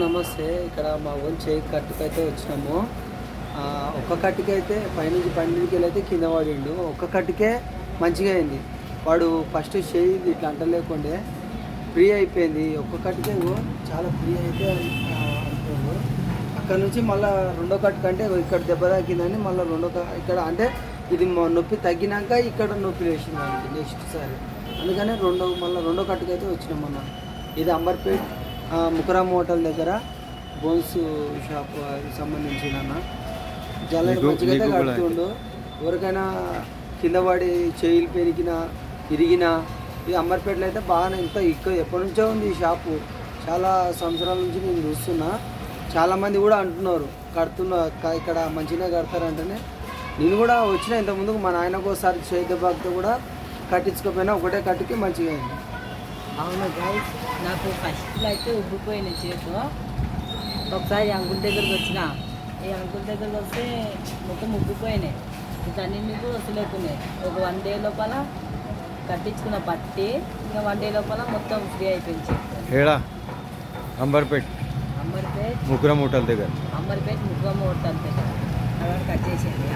నమస్తే. ఇక్కడ మా ఊరి చేయి కట్టుకైతే వచ్చినాము. ఒక్క కట్టుకైతే పైనుంచి పైనుంచి వెళ్ళైతే కింద పడిండు. ఒక్క కట్టుకే మంచిగా అయింది. వాడు ఫస్ట్ చేయి ఇట్లా అంటలేకుండే ఫ్రీ అయిపోయింది. ఒక్క కట్టుకే చాలా ఫ్రీ అయితే అంటున్నాడు. అక్కడ నుంచి మళ్ళీ రెండో కట్టు కంటే ఇక్కడ దెబ్బ తాకిందని మళ్ళీ ఇక్కడ అంటే ఇది నొప్పి తగ్గినాక ఇక్కడ నొప్పి వేసింది వాళ్ళకి నెక్స్ట్ సారి. అందుకనే మళ్ళీ రెండో కట్టుకైతే వచ్చినాం మొన్న. ఇది అంబర్పేట్ ముకరామ్ హోటల్ దగ్గర బోన్స్ షాప్ సంబంధించిన జల్లెడ మంచిగా అయితే కడుతుండు. ఎవరికైనా కింద పడి చేయిలు పెరిగినా ఇరిగినా ఈ అంబర్పేటలో అయితే బాగానే ఇక్కడ ఎప్పటి నుంచో ఉంది ఈ షాపు. చాలా సంవత్సరాల నుంచి నేను చూస్తున్నా. చాలామంది కూడా అంటున్నారు ఇక్కడ మంచిగా కడతారంటేనే నేను కూడా వచ్చిన ఇంతకుముందు మా నాయనకు ఒకసారి చేయి దెబ్బతో కూడా కట్టించుకోపోయినా ఒకటే కట్టుకి మంచిగా అయింది. అవును గైస్, నాకు ఫస్ట్లో అయితే ఉబ్బిపోయిన చేతు. ఒకసారి అంకుల్ దగ్గరికి వచ్చిన, ఈ అంకుల్ దగ్గరికి వస్తే మొత్తం ఉబ్బిపోయినాయి. ఇట్లన్నీ కూడా వస్తలేకున్నాయి. ఒక 1 డే లోపల కట్టించుకున్న పట్టి ఇంకా 1 డే లోపల మొత్తం ఫ్రీ అయిపోయింది. అంబర్పేట్ ముకురం హోటల్ దగ్గర అక్కడ కట్ చేసేది.